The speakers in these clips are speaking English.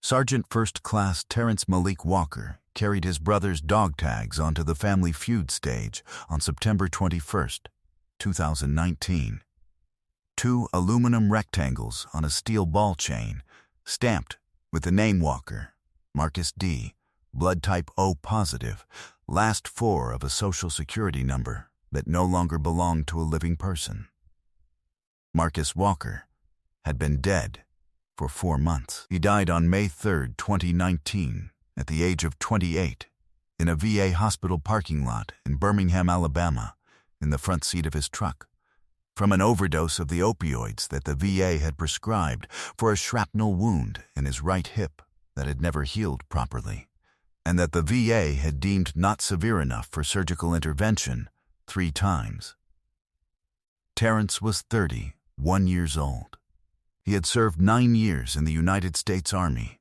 Sergeant First Class Terrence Malik Walker carried his brother's dog tags onto the Family Feud stage on September 21st, 2019. Two aluminum rectangles on a steel ball chain, stamped with the name Walker, Marcus D., blood type O positive, last four of a social security number that no longer belonged to a living person. Marcus Walker had been dead for 4 months. He died on May 3, 2019, at the age of 28, in a VA hospital parking lot in Birmingham, Alabama, in the front seat of his truck, from an overdose of the opioids that the VA had prescribed for a shrapnel wound in his right hip that had never healed properly, and that the VA had deemed not severe enough for surgical intervention 3 times. Terrence was 31 years old. He had served 9 years in the United States Army,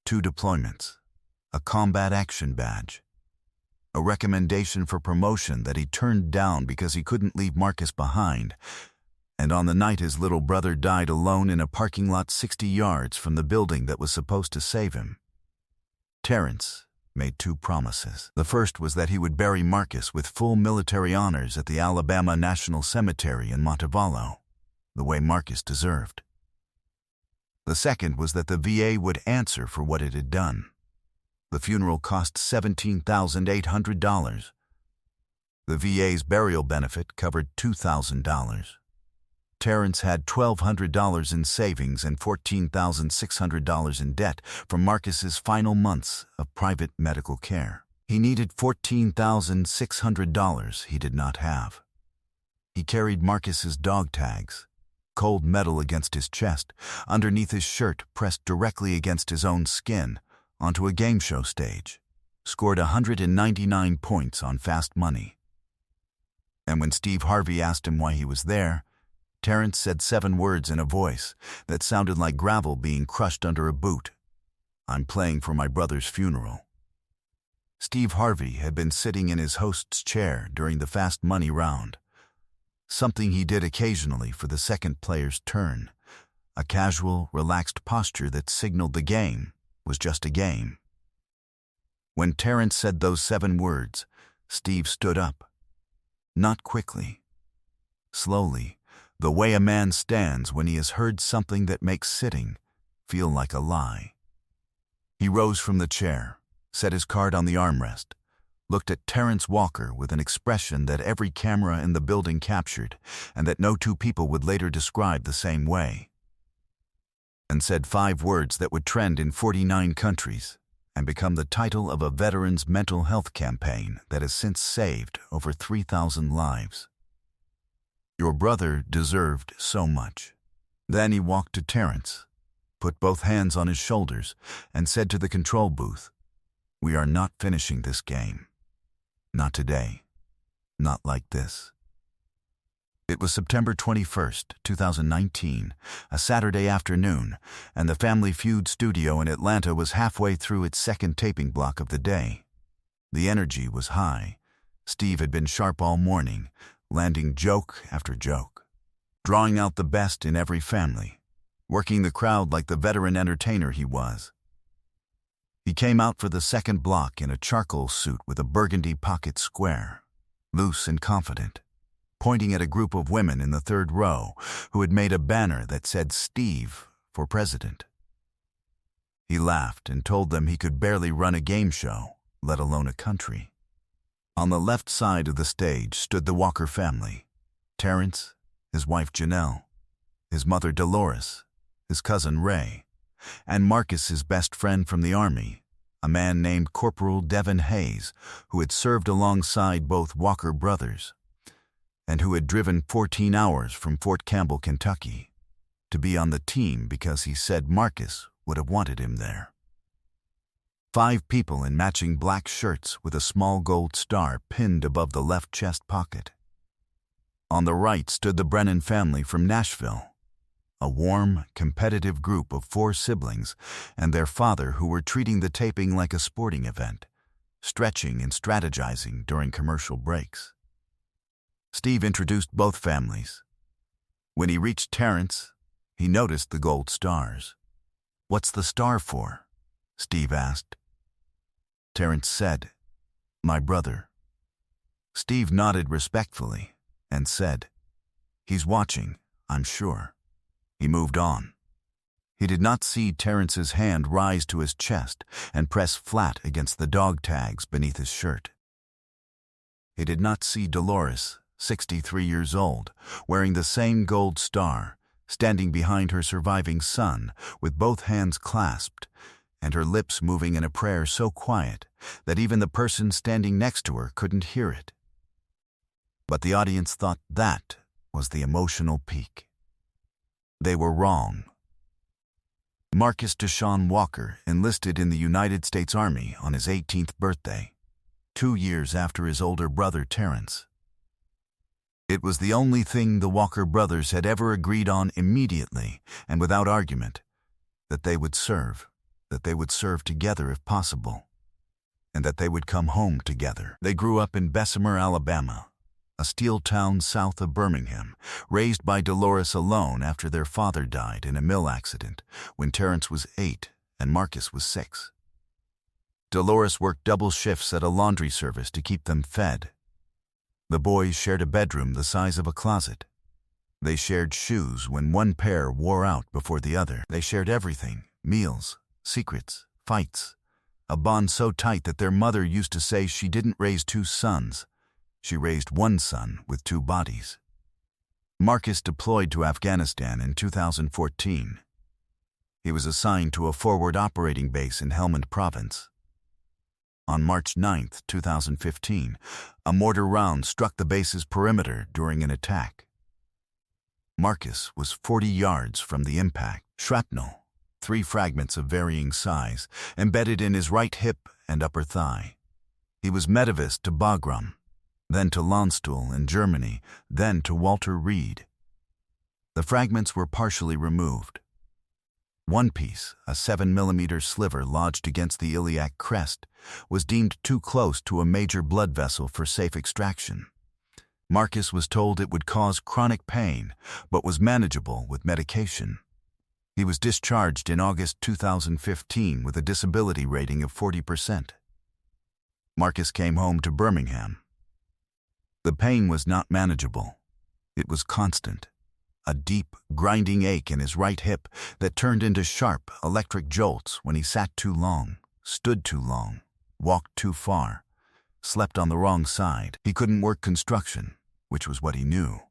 2 deployments, a combat action badge, a recommendation for promotion that he turned down because he couldn't leave Marcus behind, and on the night his little brother died alone in a parking lot 60 yards from the building that was supposed to save him. Terrence made 2 promises. The first was that he would bury Marcus with full military honors at the Alabama National Cemetery in Montevallo, the way Marcus deserved. The second was that the VA would answer for what it had done. The funeral cost $17,800. The VA's burial benefit covered $2,000. Terrence had $1,200 in savings and $14,600 in debt from Marcus's final months of private medical care. He needed $14,600 he did not have. He carried Marcus's dog tags, cold metal against his chest, underneath his shirt pressed directly against his own skin, onto a game show stage, scored 199 points on fast money. And when Steve Harvey asked him why he was there, Terrence said 7 words in a voice that sounded like gravel being crushed under a boot. "I'm playing for my brother's funeral." Steve Harvey had been sitting in his host's chair during the fast money round, something he did occasionally for the second player's turn, a casual, relaxed posture that signaled the game was just a game. When Terrence said those 7 words, Steve stood up. Not quickly. Slowly, the way a man stands when he has heard something that makes sitting feel like a lie. He rose from the chair, set his card on the armrest, looked at Terrence Walker with an expression that every camera in the building captured and that no 2 people would later describe the same way, and said 5 words that would trend in 49 countries and become the title of a veteran's mental health campaign that has since saved over 3,000 lives. "Your brother deserved so much." Then he walked to Terrence, put both hands on his shoulders, and said to the control booth, "We are not finishing this game. Not today. Not like this." It was September 21st, 2019, a Saturday afternoon, and the Family Feud studio in Atlanta was halfway through its second taping block of the day. The energy was high. Steve had been sharp all morning, landing joke after joke, drawing out the best in every family, working the crowd like the veteran entertainer he was. He came out for the second block in a charcoal suit with a burgundy pocket square, loose and confident, pointing at a group of women in the 3rd row who had made a banner that said "Steve for President." He laughed and told them he could barely run a game show, let alone a country. On the left side of the stage stood the Walker family: Terrence, his wife Janelle, his mother Dolores, his cousin Ray, and Marcus, his best friend from the Army, a man named Corporal Devin Hayes, who had served alongside both Walker brothers, and who had driven 14 hours from Fort Campbell, Kentucky, to be on the team because he said Marcus would have wanted him there. 5 people in matching black shirts with a small gold star pinned above the left chest pocket. On the right stood the Brennan family from Nashville, a warm, competitive group of 4 siblings and their father who were treating the taping like a sporting event, stretching and strategizing during commercial breaks. Steve introduced both families. When he reached Terrence, he noticed the gold stars. "What's the star for?" Steve asked. Terrence said, "My brother." Steve nodded respectfully and said, "He's watching, I'm sure." He moved on. He did not see Terrence's hand rise to his chest and press flat against the dog tags beneath his shirt. He did not see Dolores, 63 years old, wearing the same gold star, standing behind her surviving son with both hands clasped and her lips moving in a prayer so quiet that even the person standing next to her couldn't hear it. But the audience thought that was the emotional peak. They were wrong. Marcus Deshaun Walker enlisted in the United States Army on his 18th birthday, 2 years after his older brother Terrence. It was the only thing the Walker brothers had ever agreed on immediately and without argument, that they would serve together if possible, and that they would come home together. They grew up in Bessemer, Alabama, a steel town south of Birmingham, raised by Dolores alone after their father died in a mill accident when Terrence was 8 and Marcus was 6. Dolores worked double shifts at a laundry service to keep them fed. The boys shared a bedroom the size of a closet. They shared shoes when one pair wore out before the other. They shared everything: meals, secrets, fights, a bond so tight that their mother used to say she didn't raise 2 sons. She raised 1 son with 2 bodies. Marcus deployed to Afghanistan in 2014. He was assigned to a forward operating base in Helmand Province. On March 9, 2015, a mortar round struck the base's perimeter during an attack. Marcus was 40 yards from the impact. Shrapnel, 3 fragments of varying size, embedded in his right hip and upper thigh. He was medevaced to Bagram, then to Landstuhl in Germany, then to Walter Reed. The fragments were partially removed. One piece, a 7mm sliver lodged against the iliac crest, was deemed too close to a major blood vessel for safe extraction. Marcus was told it would cause chronic pain, but was manageable with medication. He was discharged in August 2015 with a disability rating of 40%. Marcus came home to Birmingham. The pain was not manageable. It was constant. A deep, grinding ache in his right hip that turned into sharp, electric jolts when he sat too long, stood too long, walked too far, slept on the wrong side. He couldn't work construction, which was what he knew.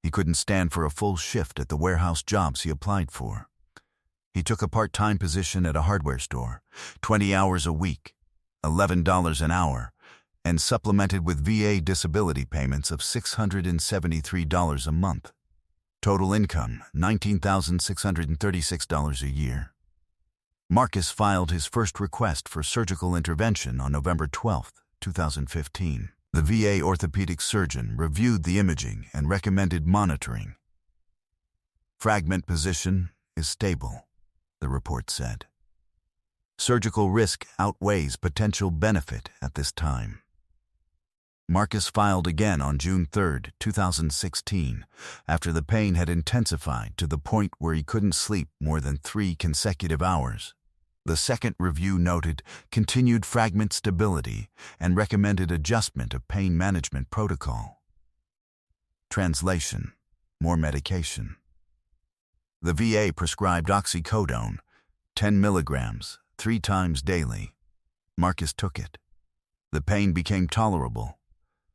He couldn't stand for a full shift at the warehouse jobs he applied for. He took a part-time position at a hardware store, 20 hours a week, $11 an hour, and supplemented with VA disability payments of $673 a month. Total income, $19,636 a year. Marcus filed his first request for surgical intervention on November 12, 2015. The VA orthopedic surgeon reviewed the imaging and recommended monitoring. Fragment position is stable, the report said. Surgical risk outweighs potential benefit at this time. Marcus filed again on June 3, 2016, after the pain had intensified to the point where he couldn't sleep more than 3 consecutive hours. The second review noted continued fragment stability and recommended adjustment of pain management protocol. Translation: more medication. The VA prescribed oxycodone, 10 milligrams, 3 times daily. Marcus took it. The pain became tolerable.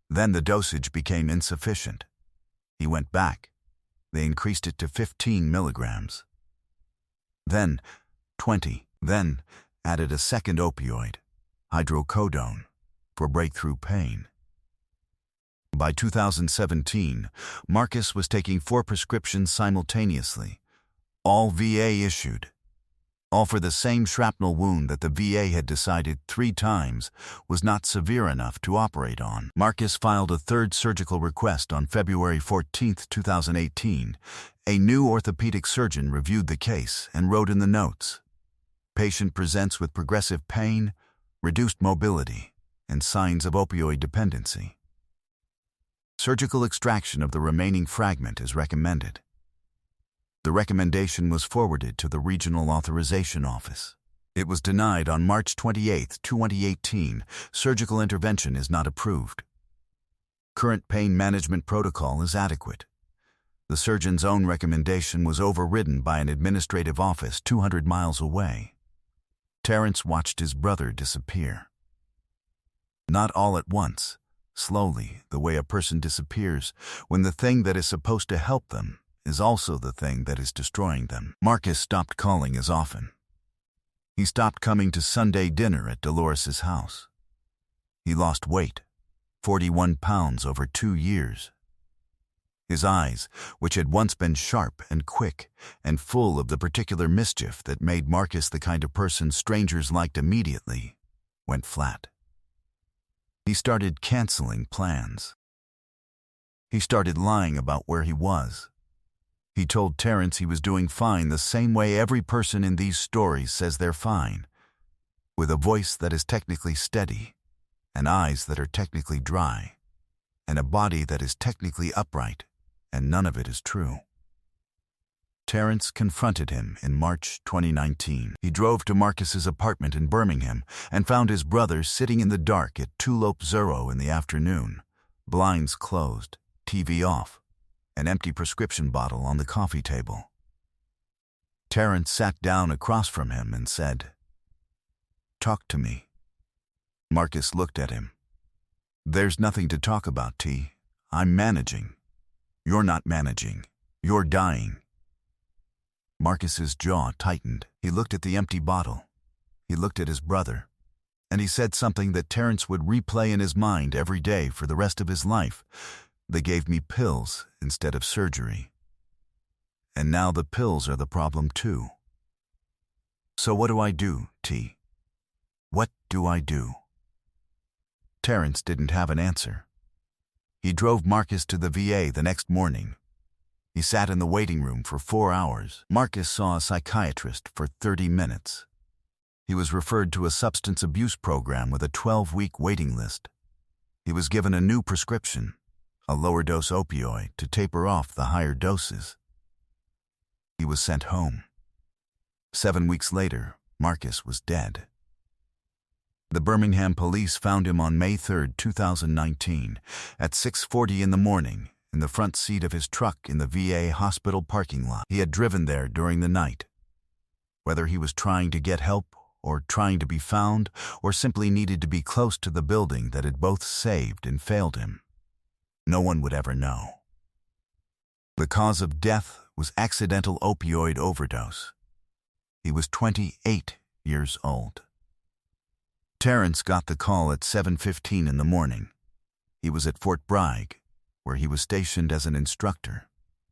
Then the dosage became insufficient. He went back. They increased it to 15 milligrams. Then 20. Then added a second opioid, hydrocodone, for breakthrough pain. By 2017, Marcus was taking 4 prescriptions simultaneously, all VA issued, all for the same shrapnel wound that the VA had decided 3 times was not severe enough to operate on. Marcus filed a 3rd surgical request on February 14, 2018. A new orthopedic surgeon reviewed the case and wrote in the notes, "Patient presents with progressive pain, reduced mobility, and signs of opioid dependency. Surgical extraction of the remaining fragment is recommended." The recommendation was forwarded to the Regional Authorization Office. It was denied on March 28, 2018. Surgical intervention is not approved. Current pain management protocol is adequate. The surgeon's own recommendation was overridden by an administrative office 200 miles away. Terrence watched his brother disappear. Not all at once, slowly, the way a person disappears when the thing that is supposed to help them is also the thing that is destroying them. Marcus stopped calling as often. He stopped coming to Sunday dinner at Dolores's house. He lost weight, 41 pounds over 2 years. His eyes, which had once been sharp and quick and full of the particular mischief that made Marcus the kind of person strangers liked immediately, went flat. He started canceling plans. He started lying about where he was. He told Terrence he was doing fine the same way every person in these stories says they're fine, with a voice that is technically steady, and eyes that are technically dry, and a body that is technically upright, and none of it is true. Terrence confronted him in March 2019. He drove to Marcus's apartment in Birmingham and found his brother sitting in the dark at Tulip Zero in the afternoon, blinds closed, TV off, an empty prescription bottle on the coffee table. Terrence sat down across from him and said, "Talk to me." Marcus looked at him. "There's nothing to talk about, T. I'm managing. You're not managing. You're dying." Marcus's jaw tightened. He looked at the empty bottle. He looked at his brother. And he said something that Terrence would replay in his mind every day for the rest of his life. "They gave me pills instead of surgery. And now the pills are the problem too. So what do I do, T? What do I do?" Terrence didn't have an answer. He drove Marcus to the VA the next morning. He sat in the waiting room for 4 hours. Marcus saw a psychiatrist for 30 minutes. He was referred to a substance abuse program with a 12-week waiting list. He was given a new prescription, a lower-dose opioid, to taper off the higher doses. He was sent home. 7 weeks later, Marcus was dead. The Birmingham police found him on May 3, 2019, at 6:40 in the morning, in the front seat of his truck in the VA hospital parking lot. He had driven there during the night. Whether he was trying to get help, or trying to be found, or simply needed to be close to the building that had both saved and failed him, no one would ever know. The cause of death was accidental opioid overdose. He was 28 years old. Terrence got the call at 7:15 in the morning. He was at Fort Bragg, where he was stationed as an instructor.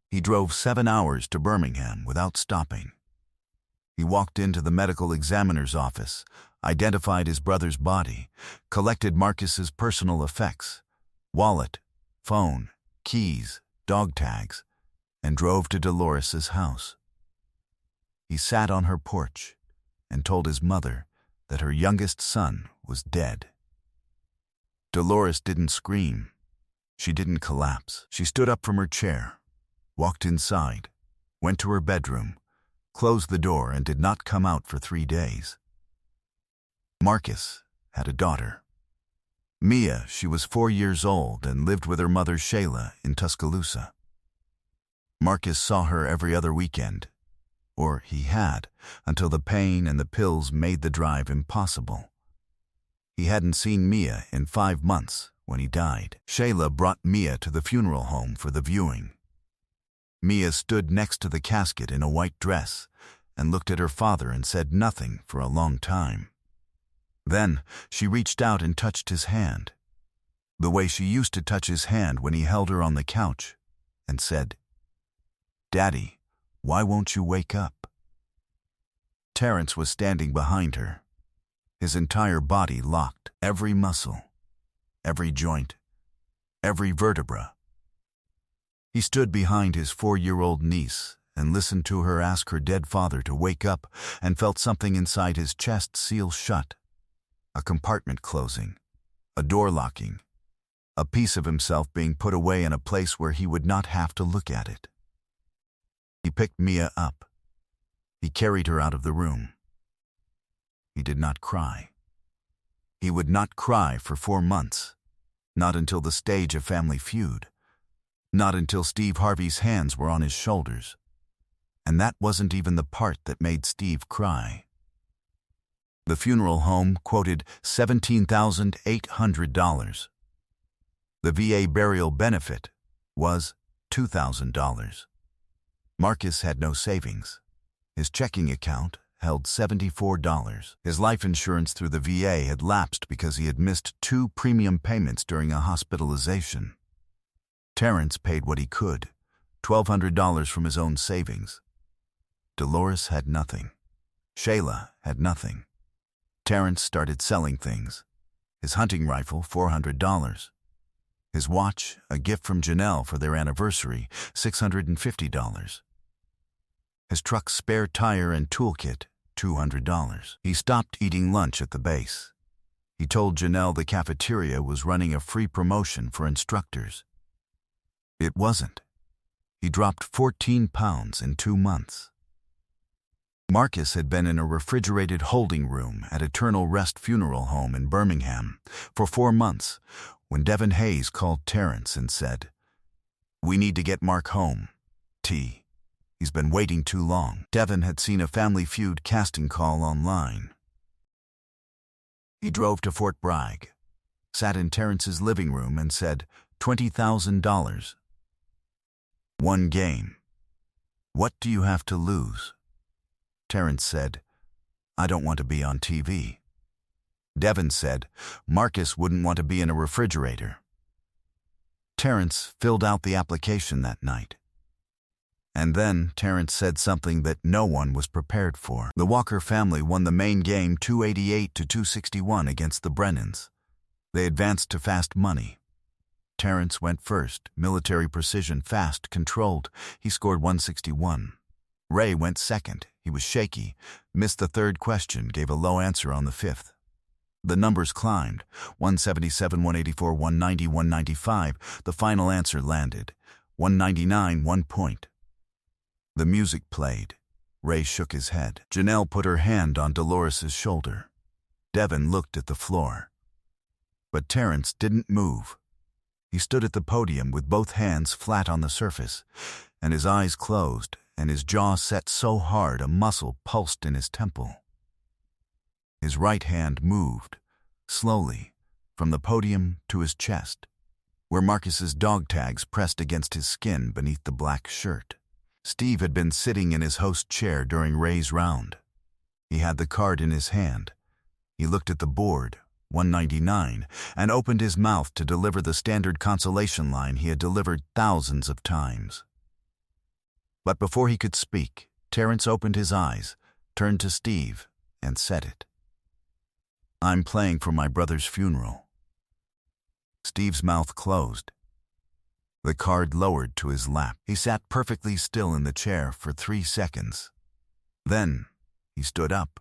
He drove 7 hours to Birmingham without stopping. He walked into the medical examiner's office, identified his brother's body, collected Marcus's personal effects, wallet, phone, keys, dog tags, and drove to Dolores's house. He sat on her porch and told his mother that her youngest son was dead. Dolores didn't scream. She didn't collapse. She stood up from her chair, walked inside, went to her bedroom, closed the door, and did not come out for 3 days. Marcus had a daughter. Mia, she was 4 years old and lived with her mother Shayla in Tuscaloosa. Marcus saw her every other weekend, or he had, until the pain and the pills made the drive impossible. He hadn't seen Mia in 5 months when he died. Shayla brought Mia to the funeral home for the viewing. Mia stood next to the casket in a white dress and looked at her father and said nothing for a long time. Then she reached out and touched his hand, the way she used to touch his hand when he held her on the couch, and said, "Daddy, why won't you wake up?" Terrence was standing behind her, his entire body locked, every muscle, every joint, every vertebra. He stood behind his 4-year-old niece and listened to her ask her dead father to wake up, and felt something inside his chest seal shut, a compartment closing, a door locking, a piece of himself being put away in a place where he would not have to look at it. He picked Mia up. He carried her out of the room. He did not cry. He would not cry for 4 months. Not until the stage of Family Feud. Not until Steve Harvey's hands were on his shoulders. And that wasn't even the part that made Steve cry. The funeral home quoted $17,800. The VA burial benefit was $2,000. Marcus had no savings. His checking account held $74. His life insurance through the VA had lapsed because he had missed 2 premium payments during a hospitalization. Terrence paid what he could, $1,200 from his own savings. Dolores had nothing. Shayla had nothing. Terrence started selling things. His hunting rifle, $400. His watch, a gift from Janelle for their anniversary, $650. His truck's spare tire and toolkit, $200. He stopped eating lunch at the base. He told Janelle the cafeteria was running a free promotion for instructors. It wasn't. He dropped 14 pounds in 2 months. Marcus had been in a refrigerated holding room at Eternal Rest Funeral Home in Birmingham for 4 months when Devin Hayes called Terrence and said, "We need to get Mark home. T. He's been waiting too long." Devin had seen a Family Feud casting call online. He drove to Fort Bragg, sat in Terrence's living room and said, $20,000. 1 game. What do you have to lose? Terrence said, I don't want to be on TV. Devin said, Marcus wouldn't want to be in a refrigerator. Terrence filled out the application that night. And then Terrence said something that no one was prepared for. The Walker family won the main game 288-261 against the Brennans. They advanced to fast money. Terrence went first, military precision, fast, controlled. He scored 161. Ray went second. He was shaky, missed the 3rd question, gave a low answer on the 5th. The numbers climbed, 177, 184, 190, 195. The final answer landed, 199, 1 point. The music played. Ray shook his head. Janelle put her hand on Dolores's shoulder. Devin looked at the floor. But Terrence didn't move. He stood at the podium with both hands flat on the surface, and his eyes closed, and his jaw set so hard a muscle pulsed in his temple. His right hand moved, slowly, from the podium to his chest, where Marcus's dog tags pressed against his skin beneath the black shirt. Steve had been sitting in his host chair during Ray's round. He had the card in his hand. He looked at the board, 199, and opened his mouth to deliver the standard consolation line he had delivered thousands of times. But before he could speak, Terrence opened his eyes, turned to Steve, and said it. I'm playing for my brother's funeral. Steve's mouth closed. The card lowered to his lap. He sat perfectly still in the chair for 3 seconds. Then he stood up.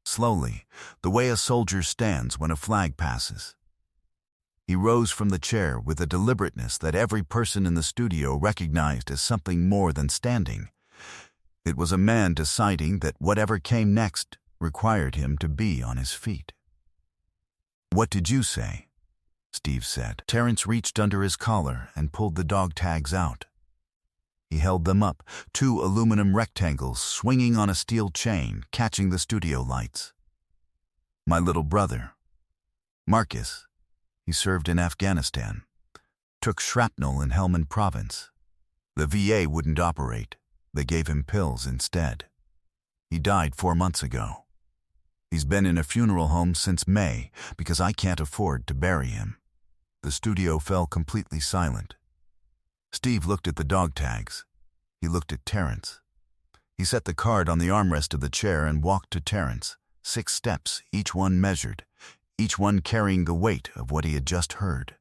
Slowly, the way a soldier stands when a flag passes. He rose from the chair with a deliberateness that every person in the studio recognized as something more than standing. It was a man deciding that whatever came next required him to be on his feet. What did you say? Steve said. Terrence reached under his collar and pulled the dog tags out. He held them up, 2 aluminum rectangles swinging on a steel chain, catching the studio lights. My little brother, Marcus, he served in Afghanistan, took shrapnel in Helmand Province. The VA wouldn't operate. They gave him pills instead. He died 4 months ago. He's been in a funeral home since May because I can't afford to bury him. The studio fell completely silent. Steve looked at the dog tags. He looked at Terrence. He set the card on the armrest of the chair and walked to Terrence, 6 steps, each one measured, each one carrying the weight of what he had just heard.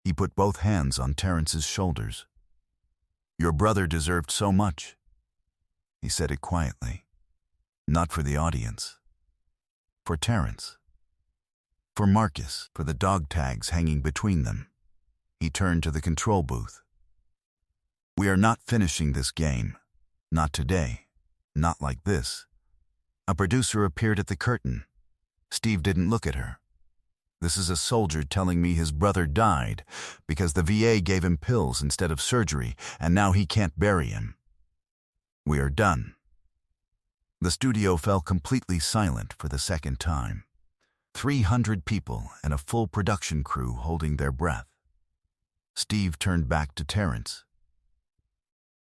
He put both hands on Terrence's shoulders. Your brother deserved so much. He said it quietly. Not for the audience. For Terrence. For Marcus, for the dog tags hanging between them. He turned to the control booth. We are not finishing this game. Not today. Not like this. A producer appeared at the curtain. Steve didn't look at her. This is a soldier telling me his brother died because the VA gave him pills instead of surgery, and now he can't bury him. We are done. The studio fell completely silent for the second time. 300 people and a full production crew holding their breath. Steve turned back to Terrence.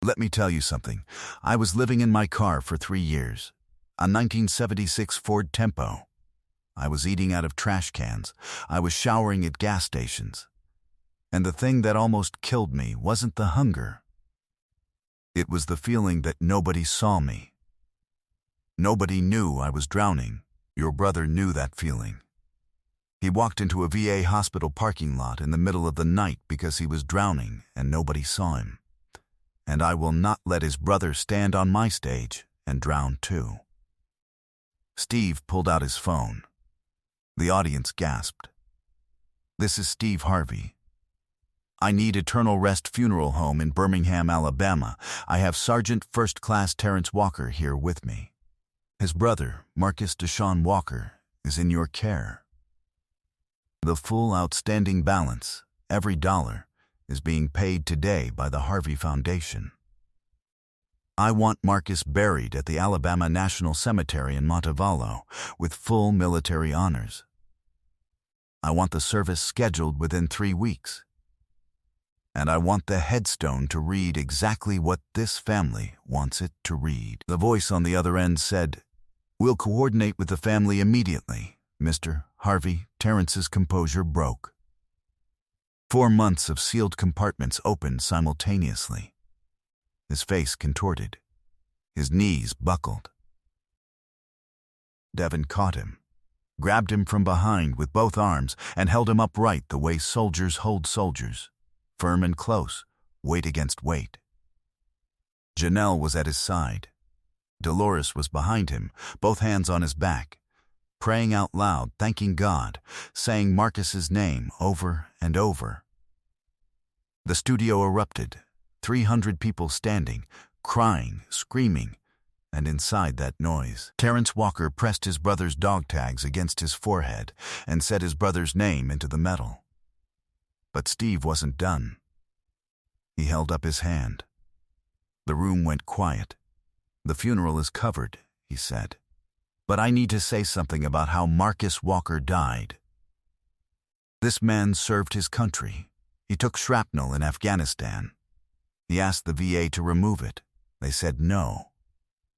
Let me tell you something. I was living in my car for 3 years. A 1976 Ford Tempo. I was eating out of trash cans. I was showering at gas stations. And the thing that almost killed me wasn't the hunger. It was the feeling that nobody saw me. Nobody knew I was drowning. Your brother knew that feeling. He walked into a VA hospital parking lot in the middle of the night because he was drowning and nobody saw him. And I will not let his brother stand on my stage and drown too. Steve pulled out his phone. The audience gasped. This is Steve Harvey. I need Eternal Rest Funeral Home in Birmingham, Alabama. I have Sergeant First Class Terrence Walker here with me. His brother, Marcus Deshaun Walker, is in your care. The full outstanding balance, every dollar, is being paid today by the Harvey Foundation. I want Marcus buried at the Alabama National Cemetery in Montevallo with full military honors. I want the service scheduled within 3 weeks. And I want the headstone to read exactly what this family wants it to read. The voice on the other end said, "We'll coordinate with the family immediately." Mr. Harvey, Terrence's composure broke. 4 months of sealed compartments opened simultaneously. His face contorted. His knees buckled. Devin caught him, grabbed him from behind with both arms, and held him upright the way soldiers hold soldiers, firm and close, weight against weight. Janelle was at his side. Dolores was behind him, both hands on his back, praying out loud, thanking God, saying Marcus's name over and over. The studio erupted, 300 people standing, crying, screaming, and inside that noise, Terrence Walker pressed his brother's dog tags against his forehead and set his brother's name into the metal. But Steve wasn't done. He held up his hand. The room went quiet. "The funeral is covered," he said. "But I need to say something about how Marcus Walker died. This man served his country. He took shrapnel in Afghanistan. He asked the VA to remove it. They said no.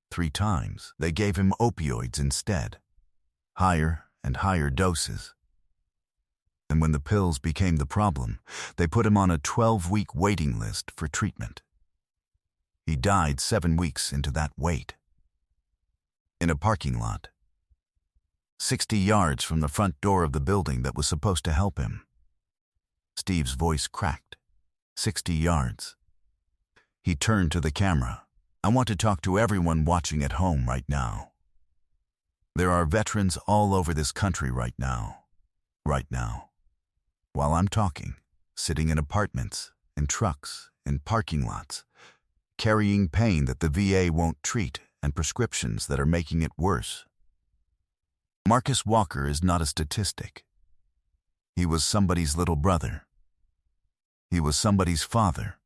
3 times. They gave him opioids instead. Higher and higher doses. And when the pills became the problem, they put him on a 12-week waiting list for treatment. He died 7 weeks into that wait. In a parking lot, 60 yards from the front door of the building that was supposed to help him. Steve's voice cracked. 60 yards. He turned to the camera. "I want to talk to everyone watching at home right now. There are veterans all over this country right now. Right now. While I'm talking, sitting in apartments, in trucks, in parking lots, carrying pain that the VA won't treat and prescriptions that are making it worse. Marcus Walker is not a statistic. He was somebody's little brother. He was somebody's father.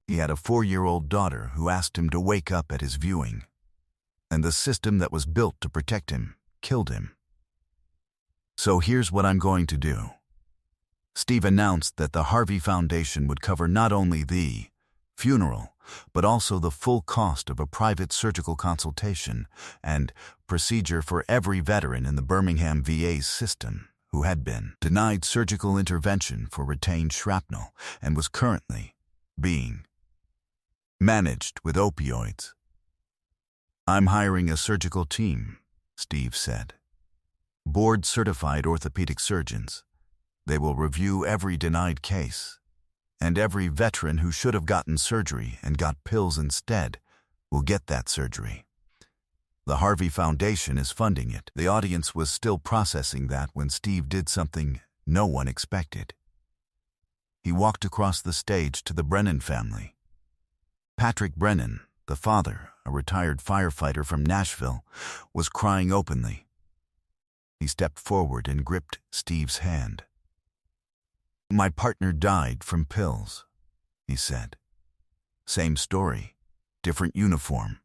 He had a 4-year-old daughter who asked him to wake up at his viewing. And the system that was built to protect him killed him. So here's what I'm going to do." Steve announced that the Harvey Foundation would cover not only the funeral, but also the full cost of a private surgical consultation and procedure for every veteran in the Birmingham VA's system who had been denied surgical intervention for retained shrapnel and was currently being managed with opioids. "I'm hiring a surgical team," Steve said. "Board-certified orthopedic surgeons. They will review every denied case, and every veteran who should have gotten surgery and got pills instead will get that surgery. The Harvey Foundation is funding it." The audience was still processing that when Steve did something no one expected. He walked across the stage to the Brennan family. Patrick Brennan, The father, a retired firefighter from Nashville, was crying openly. He stepped forward and gripped Steve's hand. "My partner died from pills," he said. "Same story, different uniform.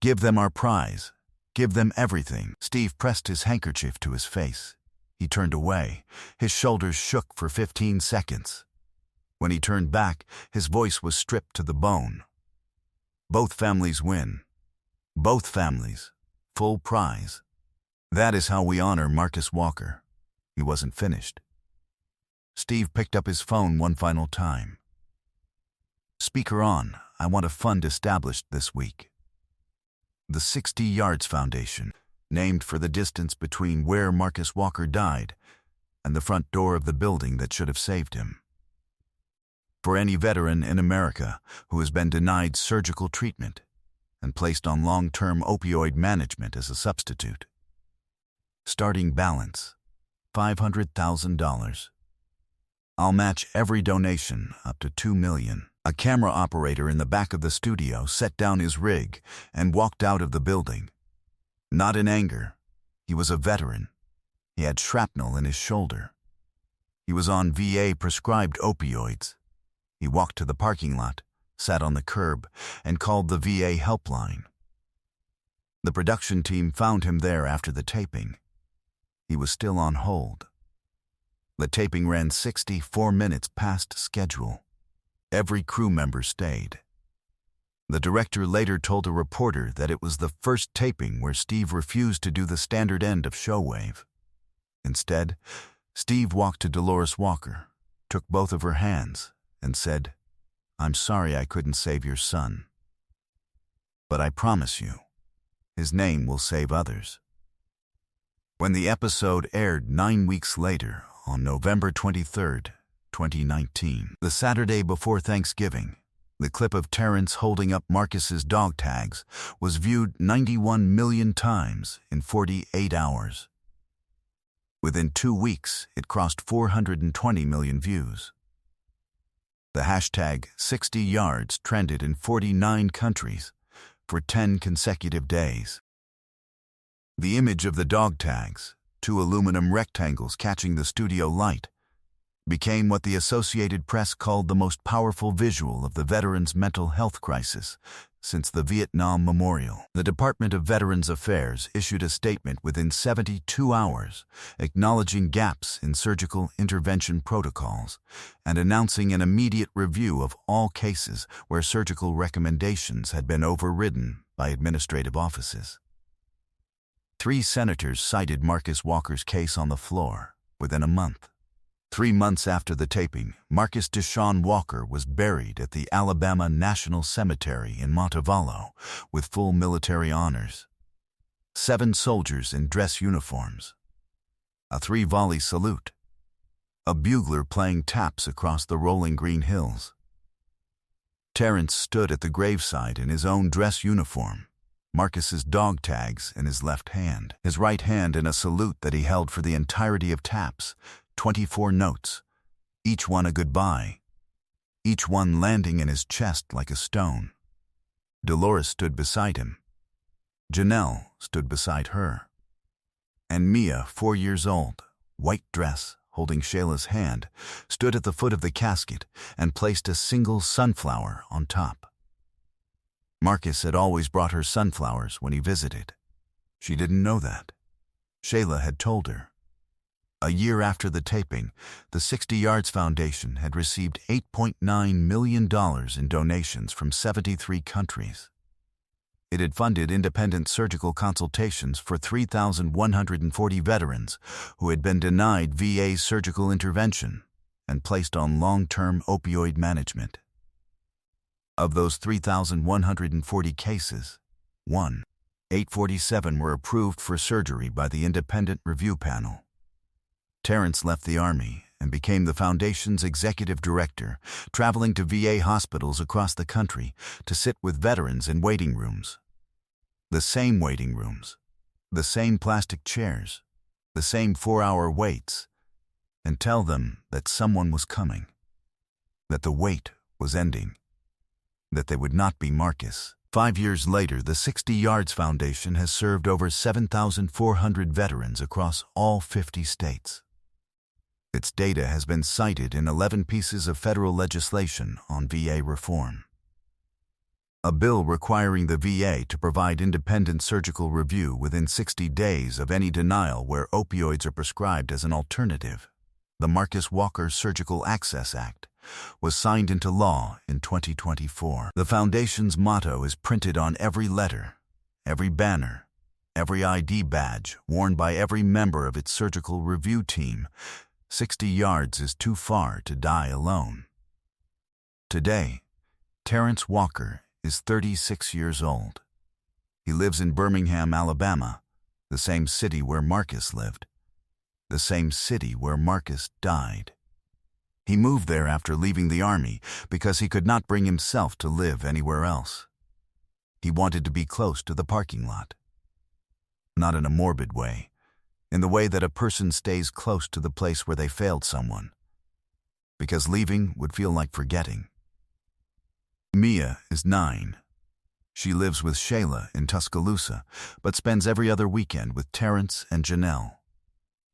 Give them our prize. Give them everything." Steve pressed his handkerchief to his face. He turned away. His shoulders shook for 15 seconds. When he turned back, his voice was stripped to the bone. "Both families win. Both families. Full prize. That is how we honor Marcus Walker." He wasn't finished. Steve picked up his phone one final time. "Speaker on. I want a fund established this week. The 60 Yards Foundation, named for the distance between where Marcus Walker died and the front door of the building that should have saved him. For any veteran in America who has been denied surgical treatment and placed on long-term opioid management as a substitute. Starting balance, $500,000. I'll match every donation up to $2 million. A camera operator in the back of the studio set down his rig and walked out of the building. Not in anger. He was a veteran. He had shrapnel in his shoulder. He was on VA-prescribed opioids. He walked to the parking lot, sat on the curb, and called the VA helpline. The production team found him there after the taping. He was still on hold. The taping ran 64 minutes past schedule. Every crew member stayed. The director later told a reporter that it was the first taping where Steve refused to do the standard end of Showwave. Instead, Steve walked to Dolores Walker, took both of her hands, and said, "I'm sorry I couldn't save your son. But I promise you, his name will save others." When the episode aired 9 weeks later, on November 23, 2019, the Saturday before Thanksgiving, the clip of Terrence holding up Marcus's dog tags was viewed 91 million times in 48 hours. Within 2 weeks, it crossed 420 million views. The hashtag 60 Yards trended in 49 countries for 10 consecutive days. The image of the dog tags, 2 aluminum rectangles catching the studio light, became what the Associated Press called the most powerful visual of the veterans' mental health crisis since the Vietnam Memorial. The Department of Veterans Affairs issued a statement within 72 hours acknowledging gaps in surgical intervention protocols and announcing an immediate review of all cases where surgical recommendations had been overridden by administrative offices. 3 senators cited Marcus Walker's case on the floor within a month. 3 months after the taping, Marcus Deshaun Walker was buried at the Alabama National Cemetery in Montevallo with full military honors. 7 soldiers in dress uniforms. A 3-volley salute. A bugler playing taps across the rolling green hills. Terrence stood at the graveside in his own dress uniform, Marcus's dog tags in his left hand, his right hand in a salute that he held for the entirety of taps, 24 notes, each one a goodbye, each one landing in his chest like a stone. Dolores stood beside him. Janelle stood beside her. And Mia, 4 years old, white dress, holding Shayla's hand, stood at the foot of the casket and placed a single sunflower on top. Marcus had always brought her sunflowers when he visited. She didn't know that. Shayla had told her. A year after the taping, the 60 Yards Foundation had received $8.9 million in donations from 73 countries. It had funded independent surgical consultations for 3,140 veterans who had been denied VA surgical intervention and placed on long-term opioid management. Of those 3,140 cases, 847 were approved for surgery by the independent review panel. Terrence left the Army and became the Foundation's executive director, traveling to VA hospitals across the country to sit with veterans in waiting rooms. The same waiting rooms, the same plastic chairs, the same 4-hour waits, and tell them that someone was coming, that the wait was ending, that they would not be Marcus, 5 years later, the 60 Yards Foundation has served over 7,400 veterans across all 50 states. Its data has been cited in 11 pieces of federal legislation on VA reform. A bill requiring the VA to provide independent surgical review within 60 days of any denial where opioids are prescribed as an alternative, the Marcus Walker Surgical Access Act, was signed into law in 2024. The Foundation's motto is printed on every letter, every banner, every ID badge worn by every member of its surgical review team. 60 yards is too far to die alone. Today, Terrence Walker is 36 years old. He lives in Birmingham, Alabama, the same city where Marcus lived, the same city where Marcus died. He moved there after leaving the Army because he could not bring himself to live anywhere else. He wanted to be close to the parking lot. Not in a morbid way, in the way that a person stays close to the place where they failed someone, because leaving would feel like forgetting. Mia is 9. She lives with Shayla in Tuscaloosa, but spends every other weekend with Terrence and Janelle.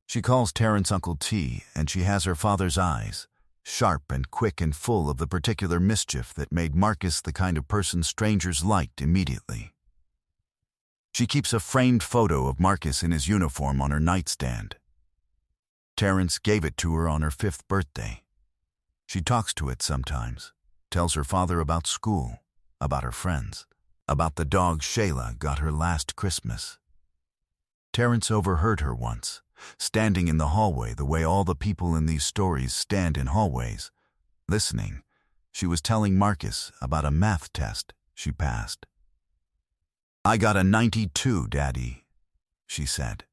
She calls Terrence Uncle T, and she has her father's eyes, sharp and quick and full of the particular mischief that made Marcus the kind of person strangers liked immediately. She keeps a framed photo of Marcus in his uniform on her nightstand. Terrence gave it to her on her 5th birthday. She talks to it sometimes, tells her father about school, about her friends, about the dog Shayla got her last Christmas. Terrence overheard her once, standing in the hallway the way all the people in these stories stand in hallways. Listening, she was telling Marcus about a math test she passed. "I got a 92, Daddy," she said.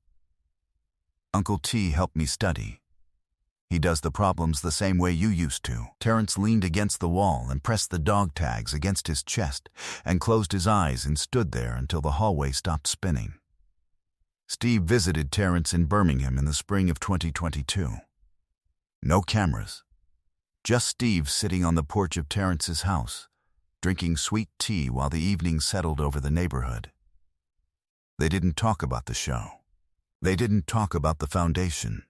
"Uncle T helped me study. He does the problems the same way you used to." Terrence leaned against the wall and pressed the dog tags against his chest and closed his eyes and stood there until the hallway stopped spinning. Steve visited Terrence in Birmingham in the spring of 2022. No cameras. Just Steve sitting on the porch of Terrence's house, drinking sweet tea while the evening settled over the neighborhood. They didn't talk about the show. They didn't talk about the foundation.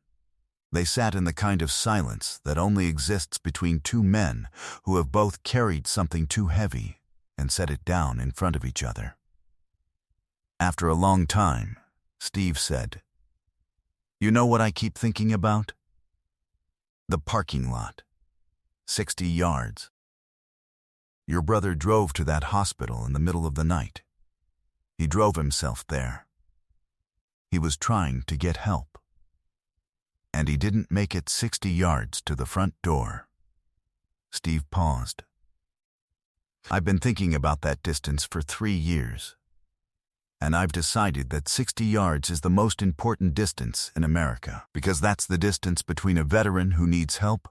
They sat in the kind of silence that only exists between two men who have both carried something too heavy and set it down in front of each other. After a long time, Steve said, "You know what I keep thinking about? The parking lot. 60 yards. Your brother drove to that hospital in the middle of the night. He drove himself there. He was trying to get help. And he didn't make it 60 yards to the front door." Steve paused. "I've been thinking about that distance for 3 years. And I've decided that 60 yards is the most important distance in America, because that's the distance between a veteran who needs help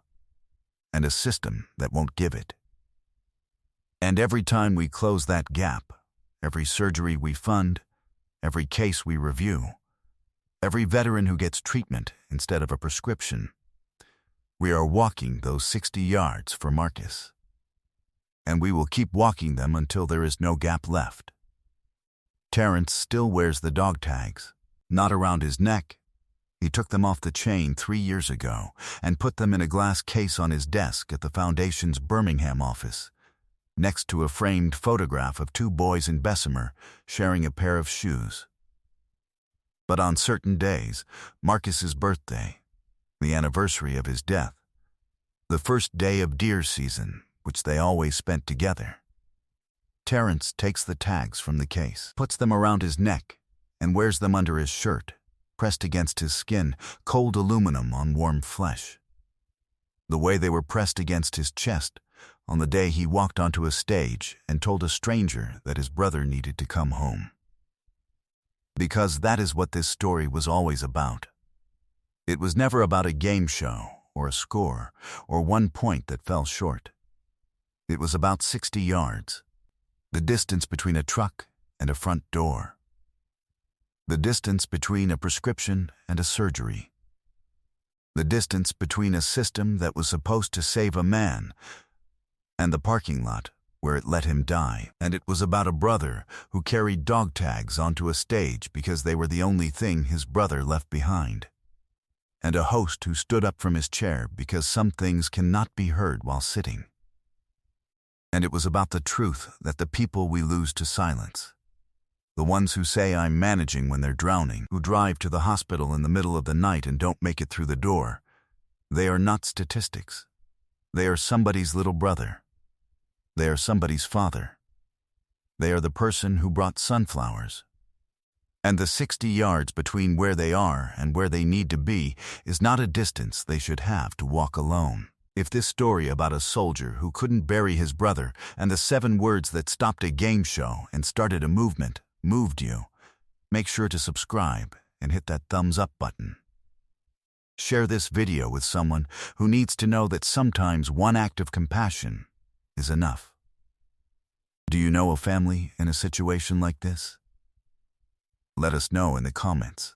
and a system that won't give it. And every time we close that gap, every surgery we fund, every case we review, every veteran who gets treatment instead of a prescription, we are walking those 60 yards for Marcus. And we will keep walking them until there is no gap left." Terrence still wears the dog tags, not around his neck. He took them off the chain 3 years ago and put them in a glass case on his desk at the Foundation's Birmingham office, next to a framed photograph of 2 boys in Bessemer sharing a pair of shoes. But on certain days, Marcus's birthday, the anniversary of his death, the first day of deer season, which they always spent together, Terrence takes the tags from the case, puts them around his neck, and wears them under his shirt, pressed against his skin, cold aluminum on warm flesh. The way they were pressed against his chest on the day he walked onto a stage and told a stranger that his brother needed to come home. Because that is what this story was always about. It was never about a game show or a score or 1 point that fell short. It was about 60 yards. The distance between a truck and a front door. The distance between a prescription and a surgery. The distance between a system that was supposed to save a man and the parking lot where it let him die. And it was about a brother who carried dog tags onto a stage because they were the only thing his brother left behind. And a host who stood up from his chair because some things cannot be heard while sitting. And it was about the truth that the people we lose to silence, the ones who say I'm managing when they're drowning, who drive to the hospital in the middle of the night and don't make it through the door, they are not statistics. They are somebody's little brother. They are somebody's father. They are the person who brought sunflowers. And the 60 yards between where they are and where they need to be is not a distance they should have to walk alone. If this story about a soldier who couldn't bury his brother and the 7 words that stopped a game show and started a movement moved you, make sure to subscribe and hit that thumbs up button. Share this video with someone who needs to know that sometimes one act of compassion is enough. Do you know a family in a situation like this? Let us know in the comments.